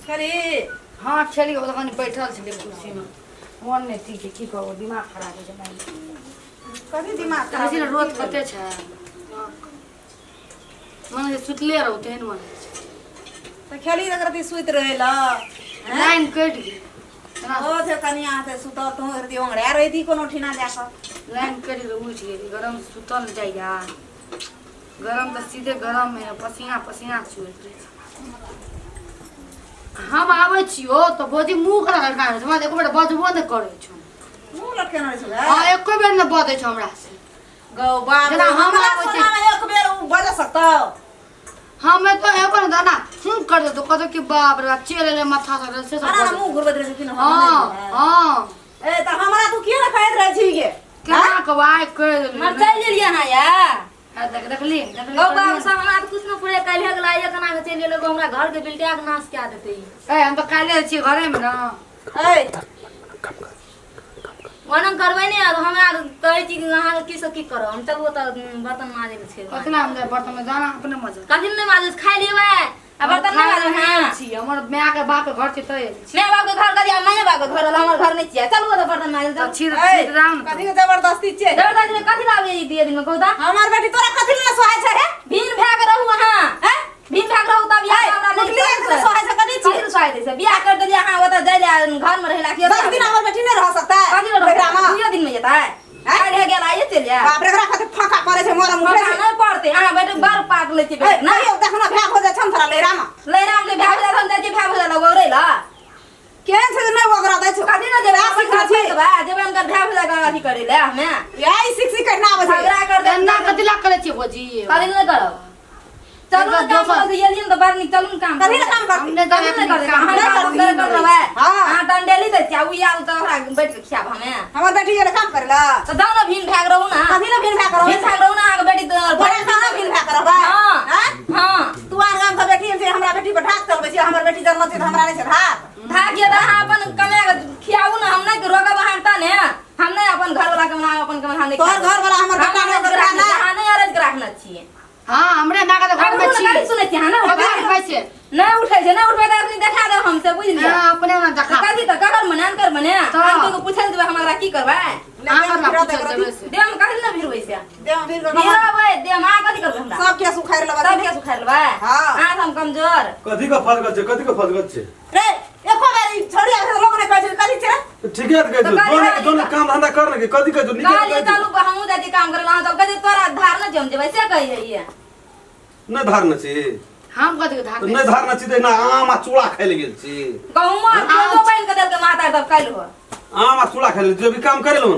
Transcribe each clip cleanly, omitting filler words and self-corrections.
खेली हाँ खेली हो कनी बैठल छली कुर्सी में मन नहीं ठीक है की कहबो दिमाग खराब हो जाए कभी दिमाग खराब कभी रोज कते छै मन सुतले रहते हैं मन तो खेली रगरती सुत रहेला लाइन कट गई ओ थे कनिया से सुतल तो रती ओंगड़े रही कोनो ठिना जाकर लाइन कट गई उठ गई गरम सुतल जाय यार गरम तो सीधे गरम में पसीना पसीना छूट रही हम आवे छियो तो बोदी मुंह करा लड़का है हमरा एको बेर बजबो न करे छ मुंह लटके न छै हां एको बेर न बजे छ हमरा से गौ बाप जेना हम हमरा आवे छी सोना एक बेर बज सकता हमें तो एको न दाना फूंक कर दे तो कदो कि बाप रे चेले ले माथा से सब अरे मुंह घुरबत रहे कि न हां हां ए त हमरा तू किए न खाइत रह छी गे केना कवाय कर दे मर चल गेलिए हां या देखली गौ बाबू सब हमरा कुछ न पूरे काल्हि गेला ये कना के चल गेलो हमरा घर के बिल्डिंग के नाश क्या देते ए हम तो काले छी घरे में ना ए वनम करबै ने हमरा कहै छी अहाँ की सब की करो हम चलबो त बर्तन माजे के छै कतना हम बर्तन में जाना अपने मजा कथि नै माजे खाइ लेबै आ बर्तन नै माजे हां छी हमर माय के बाप के घर छी तय मैं बाप के घर करिया मैं बाप के घर हमर घर नै छियै चलबो त बर्तन माजे तो छीर राम कथि के जबरदस्ती छै जबरदस्ती कथि लाबे दिए दिन में कहू हमार बेटी तोरा कथि न सोहाय छै रे भीन भाग रहू अहाँ हैं भीन भाग रहू तब या हमरा मुटली के सोहाय छै कथि छी कथि सोहाय छै बियाह कर देलिए अहाँ ओता जाय घर में रहला कि 10 दिन हमर बेटी नै रह सकता कथि रह 2 दिन में जेतै आइ गेल आइ चल जा बाप रे एकरा खातिर फाका पड़े छै मोर मुठे हमरा नै पड़ते अहाँ बेटे बर पाट लै छी ना यो देखना भाग हो जाय छन थरा ले रामा लैराम के भाग जा हम जाय भाग जा लगौरै ला केन छै नै ओकरा दै छ कथि न जेबा सिखा छै बा जेबा हम भाग जा का अथी करे ले हमें यही सिक्सी करना आवे छै झगड़ा कर दे ना कतिला करे छी बोजी कथि न करब चलू न काम कर ये दिन तो बार नि चलू न काम कथि न काम कर हमने तो एक कर काम कर रहा है हां हां डंडेली दे छिया उ आल तो हमरा बैठ के खियाब हमें हमर बेटी के काम करला तो दाव न भीन भाग रहू ना कथि न भीन भाग करो भीन भाग रहू ना आगे बेटी बड़ा खाना भीन भाग करबा हां हां तू आर गाम के बेटी से हमरा बेटी पर ढाक चलबे छी हमर बेटी जन्म छै हमरा नै छै ढाक भाग ये रहा अपन कमे खियाऊ ना हम नै रोगा बहानता ने हम नै अपन घर वाला के बना अपन के बना नै तोर घर वाला हमर बेटा नै करबा ना हां नै अरज के रखना छिए हां हमरे ना के घर में छी सुनै छी हां ना कैसे नै उठै छै नै उठबै त अपनी देखा दे हमसे बुझ लिया हां अपने ना देखा कथि त ककर मनान कर बने हम तो पूछल देबे हमरा की करबा आकर ना पूछ देबे से देम कथि न भिरबै से देम भीर कर भिरबै देम आ कथि करबै हमरा सब के सुखाइर लबा सब के सुखाइ लेबै हां आ हम कमजोर कथी का फसगत छे रे एको बेरी छोड़ी आ लोग ने कहै छै कथि छै ठीक है तो दोनों काम धंधा कर के कथी का जो गाली निकल चालू को हमहु जाती काम करला तो कथि तोरा धार न जम जेबै से कहि है न धारना छी हम कथि के धाक न धारना छी ना आम आ चूड़ा खाइले गेल छी गहुमा तो पाइन के देल के माता तब काइल हो आम आ चूड़ा खाइले जो भी काम करे लो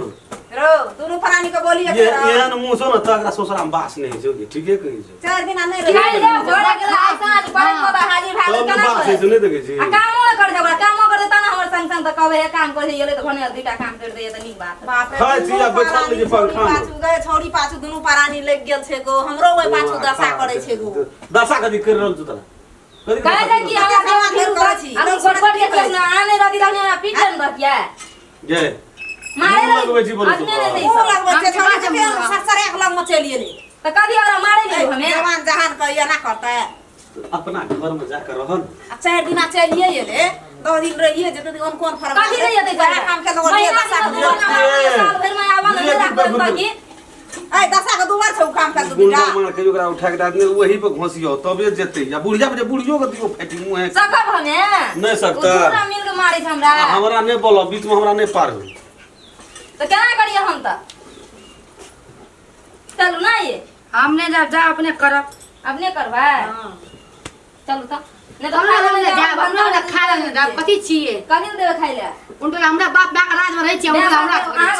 रो दुनु प्राणी के बोली ये एहन मुंह सो न तकरा सोसरा में बास नहीं छै ठीके कहि छै 4 दिन नै काइल जा घोड़ा के आसान पाइन को हाजिर भाग सब केना बास छै नहीं देखे छी आ कामो न कर जबरा कामो कर देता ना हमर संग संग त कहबे काम कर येले त भने दुटा काम कर दे त नीक बात बाप रे खाइ छी आ बैठल लीजिए पंखा में पाछू गए छौड़ी पाछू दुनु प्राणी लग गेल छै गो हमरो ओइ पाछू दशा करे छै गो दशा कथी कर रहल तू तोरा कथी कहे कि हमरा काम काम करे छी अरे गड़बड़ के चीज ना आने रति रहने ना पीटन रतिया जे मारे लगबै छी बोलो आदमी ने ओ लगबै छै छौड़ी के सरसर एक लग में चलिए ले त कथि हमरा मारे ले हमें जवान जहान के ये ना करता अपना घर में जाकर रहन आ 4 दिन चलिए ये ले 10 दिन रहिए जते कौन फर्क कथि नहीं जेते बड़ा काम के लोग ये दशा साल भर में आवा न राख बाकी ए दशा के दुबार छै काम कर दू गुंडा बेटा मार के ओकरा उठा के आदमी वही पे घोसियो तबे जेते या बुढ़िया पे बुढ़ियो के दियो फैटी मुंह है सकब हमें नहीं सकता पूरा मिल के मारे छ हमरा हमरा नहीं बोलो बीच में हमरा नहीं पार हो तो केना करिए हम त चलू ना ये हमने जा अपने करब अपने करबा हां चलू त नहीं तो हमने जा हमने ना खा ले कथि छिए कथि न देबे खाइ ले उनके हमरा बाप बाक राज में रहै छी हमरा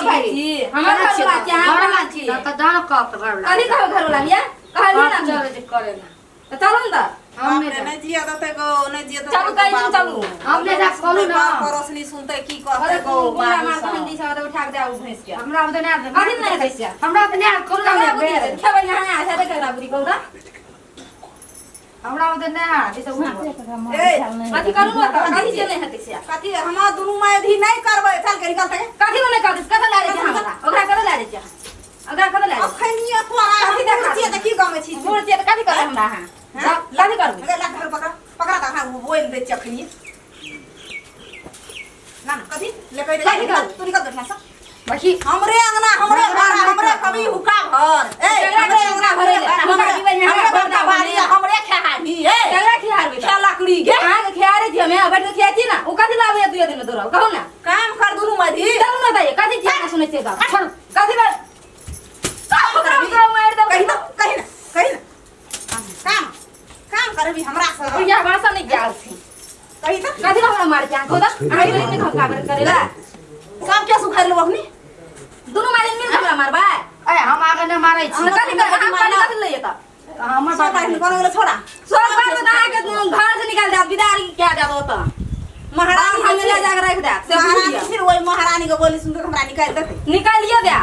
खाइ छी हमर घर वाला छी घर हमरा वाला छी छी त दान कप घर वाला कथि कहब घर वाला ये कहलिए ना चल जे करे ना तो चलू न त हमने नहीं जिया दते गो नहीं जिया दते चलू कहीं नहीं चलू हमने जा कहलू ना पड़ोसनी सुनते की अरे कहते गो गोला मार के हंडी से उठा के जाऊ भैंस के हमरा उधर ना कथि नहीं कैसे हमरा उधर ना कहलू ना खेबै यहाँ आ जाबे करा बुरी कहू हमरा उधर ना जैसे उठा ए कथि करू न कथि से नहीं हते से कथी हम दुनु में भी नहीं करबै चल के निकलते कथि नहीं कर कथि ला रे हमरा ओकरा कथि ला रे छ ओकरा कथि ला रे अखनिया तोरा कथि देखा छी त की गाम में छी मोर छी त कथि कर हमरा हां कथि करबे अगर ला घर पकड़ा पकड़ा त हां बोल दे छी अखनी जे कह दे तू निकल देखना सब बाकी हमरे अंगना हमरे घर हमरे कभी हुका घर हमरे अंगना घरे हमरे घर बारी हमरे खेहानी ए केला खियार बे क्या लकड़ी गे हां खियारे थी मैं बैठ के खियाती ना ओ कथि लावे तू दिन तोरा कहू ना काम कर दुनु मधी तब ना दे कथि जाना सुने छे का कथि बा मार दे कहीं ना काम करे भी हमरा से या भाषा नहीं जाल थी कहीं ना कथि हमरा मार के आंखो दा आई नहीं खपका करेला सब क्या सुखार लो अपनी दोनों मारे मिल हमरा मारबा ए हम आगे न मारै छी कथि कर हम कथि ले त हमर सब बात निकाल छोड़ा सब बात बता के घर से निकाल दे विदारी क्या दे दो त महारानी हमें ले जाकर रख दे से महारानी फिर वही महारानी को बोली सुन के हमरा निकाल दे निकालिए दे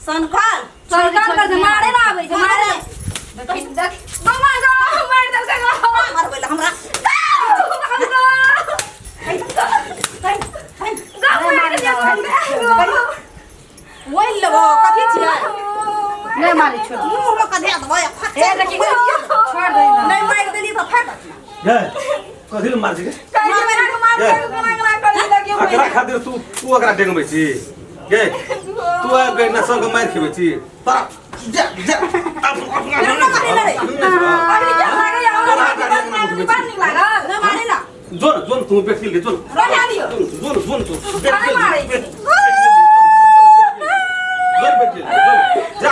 सनकाल सरकार कर से मारे ना आवे से मारे देख बाबा गो मार दे का मार बोला हमरा वही लगो कथी छियै नहीं मारै छोड़ मुंह में कधे दबो फट ए देखि छोड़ दे ना नहीं मार देली तो फट हे कथि ले मार छी के कहीं मेरा को मार के मांगना कर लगे एकरा खातिर तू एकरा डेंगबै छी के तू आ गई ना सब मार खेबै छी तोरा जा अभी क्या लागे यार बात नहीं लगा ना मारे ना जोन तू बेटी ले जोन रखा दियो जोन तू अरे मारे बेटी जा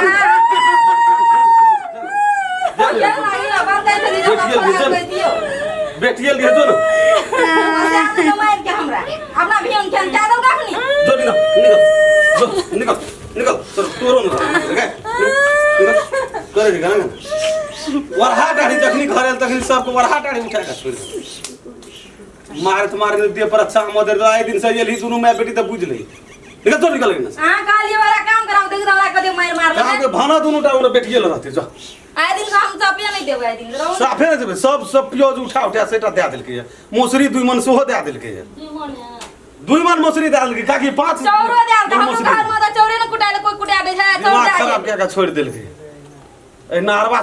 क्या लागे ना बात कैसे नहीं जो कर दियो बेटिए लिए जोन जाने मार के हमरा अपना भी उनके चादर काखनी जो निकल तोरो निकल करे दे गाना वरहा डाढ़ी जखनी घरे तखनी सबको वरहा डाढ़ी उठा के छोड़ मारे दे पर अच्छा मदर आए दिन से येली दुनु मैं बेटी त बुझ ले निकल ना हां काली वाला काम कराओ देख दला के मार कहां के भाना दुनु टाउन बेटिए ल रहते जो आए दिन का हम चपिया नहीं देबे आए दिन रहो साफे न देबे सब प्याज उठा सेटा दे देलके मोसरी 2 मन सेहो दे देलके 2 मन मोसरी दे देलके काकी 5 चौरो दे हम घर में तो चौरे न कुटाले कोई कुटा दे है दिमाग खराब क्या का छोड़ देलके ए नारवा